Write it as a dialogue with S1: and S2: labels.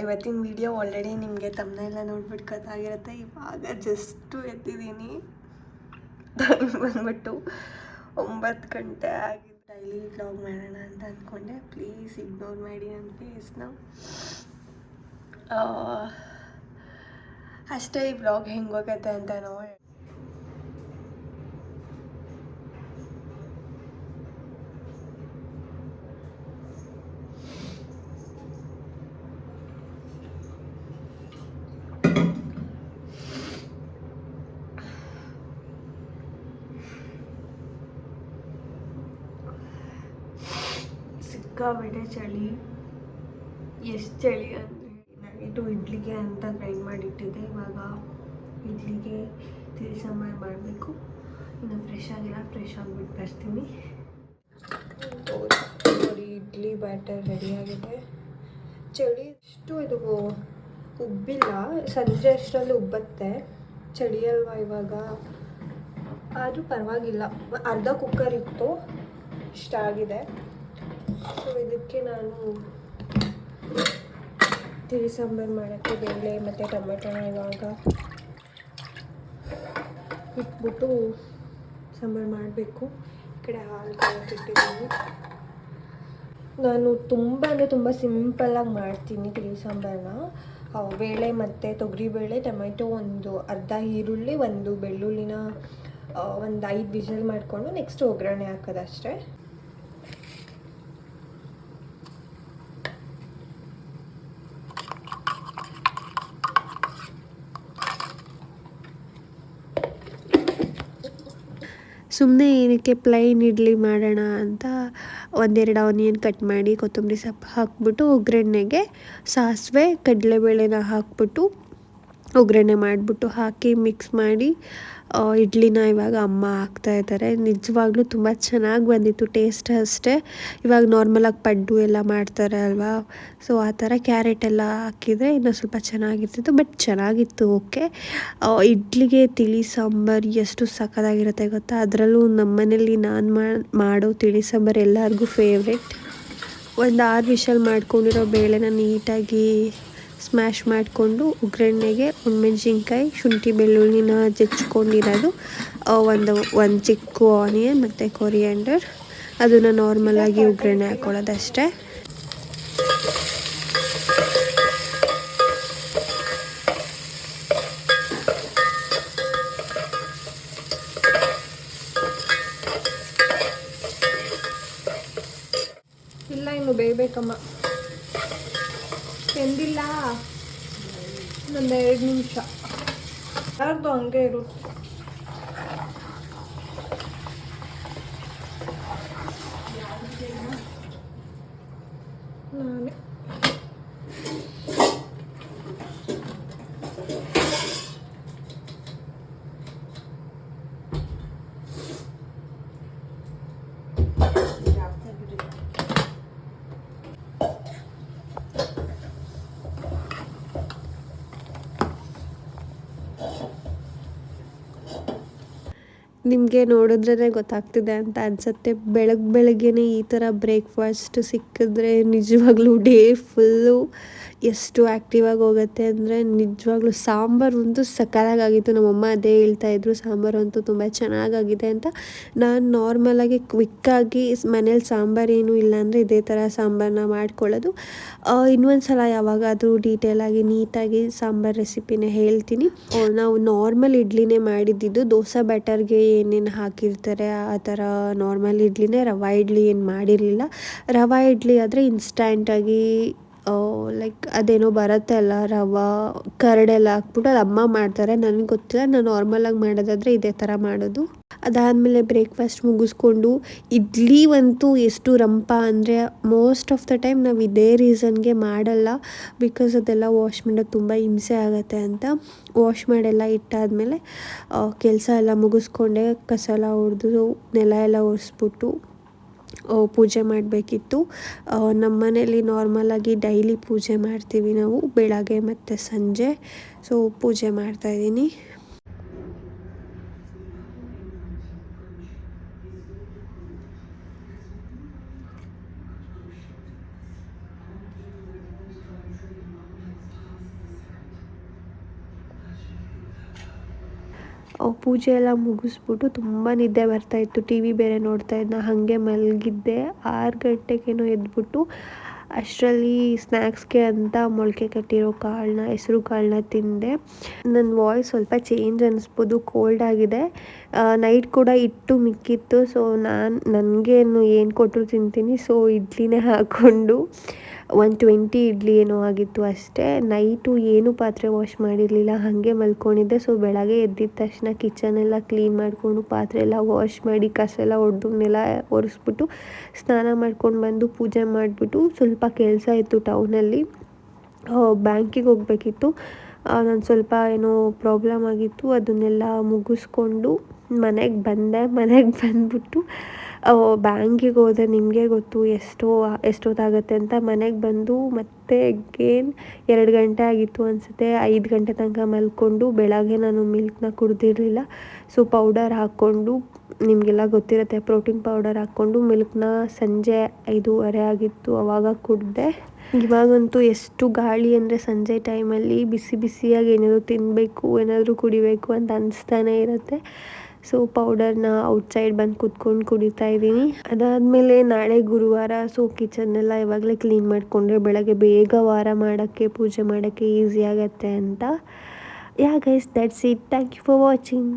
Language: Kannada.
S1: ಇವತ್ತಿನ ವಿಡಿಯೋ ಆಲ್ರೆಡಿ ನಿಮಗೆ ತಮ್ಮನೆಲ್ಲ ನೋಡ್ಬಿಟ್ಟು ಗೊತ್ತಾಗಿರುತ್ತೆ. ಇವಾಗ ಜಸ್ಟು ಎದ್ದಿದ್ದೀನಿ. ಟೈಮ್ ಬಂದ್ಬಿಟ್ಟು 9 ಗಂಟೆ ಆಗಿದೆ. ಡೈಲಿ ವ್ಲಾಗ್ ಮಾಡೋಣ ಅಂತ ಅಂದ್ಕೊಂಡೆ. ಪ್ಲೀಸ್ ಇಗ್ನೋರ್ ಮಾಡಿ ನನ್ನ ಫೇಸ್ನ. ಅಷ್ಟೇ ಈ ವ್ಲಾಗ್ ಹೆಂಗೆ ಹೋಗುತ್ತೆ ಅಂತ ನೋಡಿ. ಸಿಕ್ಕಾಬಿಟ್ಟೆ ಚಳಿ. ಎಷ್ಟು ಚಳಿ ಅಂದರೆ ನೈಟು ಇಡ್ಲಿಗೆ ಅಂತ ಗ್ರೈಂಡ್ ಮಾಡಿಟ್ಟಿದ್ದೆ. ಇವಾಗ ಇಡ್ಲಿಗೆ ತಿಳಿ ಸಾಂಬಾರು ಮಾಡಬೇಕು. ಇನ್ನು ಫ್ರೆಶ್ ಆಗಿಲ್ಲ, ಫ್ರೆಶ್ ಆಗಿಬಿಟ್ಟು ಬರ್ತೀನಿ. ನೋಡಿ, ಇಡ್ಲಿ ಬ್ಯಾಟರ್ ರೆಡಿಯಾಗಿದೆ. ಚಳಿ ಅಷ್ಟು ಇದು ಉಬ್ಬಿಲ್ಲ, ಸಂಜೆ ಅಷ್ಟರಲ್ಲಿ ಉಬ್ಬತ್ತೆ. ಚಳಿ ಅಲ್ವಾ ಇವಾಗ, ಆದರೂ ಪರವಾಗಿಲ್ಲ. ಅರ್ಧ ಕುಕ್ಕರ್ ಇತ್ತು, ಇಷ್ಟ ಆಗಿದೆ. ಸೊ ಇದಕ್ಕೆ ನಾನು ತಿಳಿ ಸಾಂಬಾರು ಮಾಡೋಕ್ಕೆ ಬೇಳೆ ಮತ್ತು ಟೊಮೆಟೊನ ಇವಾಗ ಇಟ್ಬಿಟ್ಟು ಸಾಂಬಾರು ಮಾಡಬೇಕು. ಈ ಕಡೆ ಹಾಲು ಕಾಯಕ್ಕಿಟ್ಟಿದ್ದೀನಿ. ನಾನು ತುಂಬ ಸಿಂಪಲ್ಲಾಗಿ ಮಾಡ್ತೀನಿ ತಿಳಿ ಸಾಂಬಾರನ್ನ. ಬೇಳೆ ಮತ್ತು ತೊಗರಿಬೇಳೆ, ಟೊಮೆಟೊ, ಒಂದು ಅರ್ಧ ಈರುಳ್ಳಿ, ಒಂದು ಬೆಳ್ಳುಳ್ಳಿನ ಒಂದು 5 ವಿಷಲ್ ಮಾಡಿಕೊಂಡು ನೆಕ್ಸ್ಟ್ ಒಗ್ಗರಣೆ ಹಾಕೋದಷ್ಟೇ. ಸುಮ್ಮನೆ ಏನಕ್ಕೆ ಪ್ಲೈನ್ ಇಡ್ಲಿ ಮಾಡೋಣ ಅಂತ 1-2 ಆನಿಯನ್ ಕಟ್ ಮಾಡಿ ಕೊತ್ತಂಬರಿ ಸೊಪ್ಪು ಹಾಕ್ಬಿಟ್ಟು ಒಗ್ಗರಣೆಗೆ ಸಾಸಿವೆ ಕಡಲೆಬೇಳೆನ ಹಾಕ್ಬಿಟ್ಟು ಒಗ್ಗರಣೆ ಮಾಡಿಬಿಟ್ಟು ಹಾಕಿ ಮಿಕ್ಸ್ ಮಾಡಿ ಇಡ್ಲಿನ ಇವಾಗ ಅಮ್ಮ ಹಾಕ್ತಾಯಿದ್ದಾರೆ. ನಿಜವಾಗ್ಲೂ ತುಂಬ ಚೆನ್ನಾಗಿ ಬಂದಿತ್ತು. ಟೇಸ್ಟ್ ಅಷ್ಟೇ. ಇವಾಗ ನಾರ್ಮಲಾಗಿ ಪಡ್ಡು ಎಲ್ಲ ಮಾಡ್ತಾರೆ ಅಲ್ವಾ, ಸೊ ಆ ಥರ ಕ್ಯಾರೆಟ್ ಎಲ್ಲ ಹಾಕಿದರೆ ಇನ್ನೂ ಸ್ವಲ್ಪ ಚೆನ್ನಾಗಿರ್ತಿತ್ತು. ಬಟ್ ಚೆನ್ನಾಗಿತ್ತು, ಓಕೆ. ಇಡ್ಲಿಗೆ ತಿಳಿ ಸಾಂಬಾರು ಎಷ್ಟು ಸಖತ್ತಾಗಿರುತ್ತೆ ಗೊತ್ತಾ. ಅದರಲ್ಲೂ ನಮ್ಮನೇಲಿ ನಾನು ಮಾಡೋ ತಿಳಿ ಸಾಂಬಾರು ಎಲ್ಲರಿಗೂ ಫೇವ್ರೆಟ್. ಒಂದು 6 ವಿಷಲ್ ಮಾಡ್ಕೊಂಡಿರೋ ಬೇಳೆನ ನೀಟಾಗಿ ಸ್ಮ್ಯಾಶ್ ಮಾಡಿಕೊಂಡು ಒಗ್ಗರಣೆಗೆ ಒಣಮೆಣ್ಸಿನ್ಕಾಯಿ, ಶುಂಠಿ ಬೆಳ್ಳುಳ್ಳಿನ ಜಜ್ಕೊಂಡಿರೋದು, ಒಂದು ಚಿಕ್ಕ ಆನಿಯನ್ ಮತ್ತು ಕೊರಿಯಾಂಡರ್, ಅದನ್ನು ನಾರ್ಮಲಾಗಿ ಒಗ್ಗರಣೆ ಹಾಕ್ಕೊಳ್ಳೋದಷ್ಟೇ. ಇಲ್ಲ, ಇನ್ನು ಬೇಯಬೇಕಮ್ಮ. ಎಂದಿಲ್ಲ, ಇನ್ನೊಂದು 2 ನಿಮಿಷ. ಯಾರ್ದು ಹಂಗೆ ಇರುತ್ತೆ. ನಾನೇ ನಿಮಗೆ ನೋಡಿದ್ರೇ ಗೊತ್ತಾಗ್ತಿದೆ ಅಂತ ಅನಿಸುತ್ತೆ. ಬೆಳಗ್ಗೆನೇ ಈ ಥರ ಬ್ರೇಕ್ಫಾಸ್ಟ್ ಸಿಕ್ಕಿದ್ರೆ ನಿಜವಾಗ್ಲೂ ಡೇ ಫುಲ್ಲು ಎಷ್ಟು ಆ್ಯಕ್ಟಿವಾಗಿ ಹೋಗುತ್ತೆ ಅಂದರೆ ನಿಜವಾಗ್ಲೂ. ಸಾಂಬಾರು ಅಂತೂ ಸಕ್ಕತ್ತಾಗಿತ್ತು. ನಮ್ಮಮ್ಮ ಅದೇ ಹೇಳ್ತಾಯಿದ್ರು, ಸಾಂಬಾರು ಅಂತೂ ತುಂಬ ಚೆನ್ನಾಗಾಗಿದೆ ಅಂತ. ನಾನು ನಾರ್ಮಲಾಗಿ ಕ್ವಿಕ್ಕಾಗಿ ಮನೇಲಿ ಸಾಂಬಾರು ಏನೂ ಇಲ್ಲಾಂದರೆ ಇದೇ ಥರ ಸಾಂಬಾರನ್ನ ಮಾಡ್ಕೊಳ್ಳೋದು. ಇನ್ನೊಂದು ಸಲ ಯಾವಾಗಾದರೂ ಡೀಟೇಲಾಗಿ ನೀಟಾಗಿ ಸಾಂಬಾರು ರೆಸಿಪಿನೇ ಹೇಳ್ತೀನಿ. ನಾವು ನಾರ್ಮಲ್ ಇಡ್ಲಿನೇ ಮಾಡಿದ್ದಿದ್ದು. ದೋಸೆ ಬ್ಯಾಟರ್ಗೆ ಏನೇನು ಹಾಕಿರ್ತಾರೆ ಆ ಥರ ನಾರ್ಮಲ್ ಇಡ್ಲಿನೇ, ರವೆ ಇಡ್ಲಿ ಏನು ಮಾಡಿರಲಿಲ್ಲ. ರವೆ ಇಡ್ಲಿ ಆದರೆ ಇನ್ಸ್ಟ್ಯಾಂಟಾಗಿ ಲೈಕ್ ಅದೇನೋ ಬರುತ್ತೆ ಅಲ್ಲ, ರವೆ ಕರಡೆಲ್ಲ ಹಾಕ್ಬಿಟ್ಟು ಅದು ಅಮ್ಮ ಮಾಡ್ತಾರೆ, ನನಗೆ ಗೊತ್ತಿಲ್ಲ. ನಾನು ನಾರ್ಮಲಾಗಿ ಮಾಡೋದಾದರೆ ಇದೇ ಥರ ಮಾಡೋದು. ಅದಾದಮೇಲೆ ಬ್ರೇಕ್ಫಾಸ್ಟ್ ಮುಗಿಸ್ಕೊಂಡು ಇಡ್ಲಿ ಅಂತೂ ಎಷ್ಟು ರಂಪ ಅಂದರೆ ಮೋಸ್ಟ್ ಆಫ್ ದ ಟೈಮ್ ನಾವು ಇದೇ ರೀಸನ್ಗೆ ಮಾಡಲ್ಲ, ಬಿಕಾಸ್ ಅದೆಲ್ಲ ವಾಶ್ ಮಾಡೋದು ತುಂಬ ಹಿಂಸೆ ಆಗುತ್ತೆ ಅಂತ. ವಾಶ್ ಮಾಡೆಲ್ಲ ಇಟ್ಟಾದಮೇಲೆ ಕೆಲಸ ಎಲ್ಲ ಮುಗಿಸ್ಕೊಂಡೆ, ಕಸ ಎಲ್ಲ ಹೊಡೆದು ನೆಲ ಎಲ್ಲ ಒರೆಸ್ಬಿಟ್ಟು ಪೂಜೆ ಮಾಡಬೇಕಿತ್ತು. ನಮ್ಮ ಮನೇಲಿ ನಾರ್ಮಲಾಗಿ ಡೈಲಿ ಪೂಜೆ ಮಾಡ್ತೀವಿ ನಾವು, ಬೆಳಗ್ಗೆ ಮತ್ತು ಸಂಜೆ. ಸೊ ಪೂಜೆ ಮಾಡ್ತಾಯಿದ್ದೀನಿ. ಪೂಜೆ ಎಲ್ಲ ಮುಗಿಸ್ಬಿಟ್ಟು ತುಂಬ ನಿದ್ದೆ ಬರ್ತಾಯಿತ್ತು. ಟಿ ವಿ ಬೇರೆ ನೋಡ್ತಾ ಇದ್ನ, ಹಾಗೆ ಮಲಗಿದ್ದೆ. 6 ಗಂಟೆಗೇನೋ ಎದ್ಬಿಟ್ಟು ಅಷ್ಟರಲ್ಲಿ ಸ್ನ್ಯಾಕ್ಸ್ಗೆ ಅಂತ ಮೊಳಕೆ ಕಟ್ಟಿರೋ ಹೆಸರು ಕಾಳನ್ನ ತಿಂದೆ. ನನ್ನ ವಾಯ್ಸ್ ಸ್ವಲ್ಪ ಚೇಂಜ್ ಅನ್ನಿಸ್ಬೋದು, ಕೋಲ್ಡ್ ಆಗಿದೆ. ನೈಟ್ ಕೂಡ ಹಿಟ್ಟು ಮಿಕ್ಕಿತ್ತು. ಸೊ ನನಗೇನು ಏನು ಕೊಟ್ಟರು ತಿಂತೀನಿ. ಸೊ ಇಡ್ಲಿನೇ ಹಾಕ್ಕೊಂಡು 120 ಇಡ್ಲಿ ಏನೋ ಆಗಿತ್ತು ಅಷ್ಟೇ. ನೈಟು ಏನು ಪಾತ್ರೆ ವಾಶ್ ಮಾಡಿರಲಿಲ್ಲ, ಹಾಗೆ ಮಲ್ಕೊಂಡಿದ್ದೆ. ಸೊ ಬೆಳಗ್ಗೆ ಎದ್ದಿದ ತಕ್ಷಣ ಕಿಚನೆಲ್ಲ ಕ್ಲೀನ್ ಮಾಡಿಕೊಂಡು, ಪಾತ್ರೆ ಎಲ್ಲ ವಾಶ್ ಮಾಡಿ, ಕಸ ಎಲ್ಲ ಹೊಡೆದು, ನೆಲ ಒರೆಸ್ಬಿಟ್ಟು, ಸ್ನಾನ ಮಾಡ್ಕೊಂಡು ಬಂದು ಪೂಜೆ ಮಾಡಿಬಿಟ್ಟು, ಸ್ವಲ್ಪ ಕೆಲಸ ಇತ್ತು ಟೌನಲ್ಲಿ, ಬ್ಯಾಂಕಿಗೆ ಹೋಗಬೇಕಿತ್ತು. ನಾನು ಸ್ವಲ್ಪ ಏನೋ ಪ್ರಾಬ್ಲಮ್ ಆಗಿತ್ತು, ಅದನ್ನೆಲ್ಲ ಮುಗಿಸ್ಕೊಂಡು ಮನೆಗೆ ಬಂದುಬಿಟ್ಟು ಬ್ಯಾಂಕಿಗೆ ಹೋದೆ. ನಿಮಗೆ ಗೊತ್ತು ಎಷ್ಟೊತ್ತಾಗುತ್ತೆ ಅಂತ. ಮನೆಗೆ ಬಂದು ಮತ್ತೆ ಅಗೇನ್ 2 ಗಂಟೆ ಆಗಿತ್ತು ಅನಿಸುತ್ತೆ. 5 ಗಂಟೆ ತನಕ ಮಲ್ಕೊಂಡು, ಬೆಳಗ್ಗೆ ನಾನು ಮಿಲ್ಕ್ನ ಕುಡ್ದಿರಲಿಲ್ಲ. ಸೊ ಪೌಡರ್ ಹಾಕ್ಕೊಂಡು, ನಿಮಗೆಲ್ಲ ಗೊತ್ತಿರುತ್ತೆ, ಪ್ರೋಟೀನ್ ಪೌಡರ್ ಹಾಕ್ಕೊಂಡು ಮಿಲ್ಕ್ನ ಸಂಜೆ 5:30 ಆಗಿತ್ತು ಆವಾಗ ಕುಡಿದೆ. ಇವಾಗಂತೂ ಎಷ್ಟು ಗಾಳಿ ಅಂದರೆ ಸಂಜೆ ಟೈಮಲ್ಲಿ ಬಿಸಿ ಬಿಸಿಯಾಗಿ ಏನಾದರೂ ತಿನ್ನಬೇಕು, ಏನಾದರೂ ಕುಡಿಬೇಕು ಅಂತ ಅನಿಸ್ತಾನೆ ಇರುತ್ತೆ. ಸೊ ಪೌಡರ್ನ ಔಟ್ಸೈಡ್ ಬಂದು ಕುತ್ಕೊಂಡು ಕುಡಿತಾ ಇದ್ದೀನಿ. ಅದಾದಮೇಲೆ ನಾಳೆ ಗುರುವಾರ. ಸೊ ಕಿಚನ್ನೆಲ್ಲ ಇವಾಗಲೇ ಕ್ಲೀನ್ ಮಾಡಿಕೊಂಡ್ರೆ ಬೆಳಗ್ಗೆ ಬೇಗ ವಾರ ಮಾಡೋಕ್ಕೆ, ಪೂಜೆ ಮಾಡೋಕ್ಕೆ ಈಸಿ ಆಗುತ್ತೆ ಅಂತ. Yeah guys, that's it. Thank you for watching.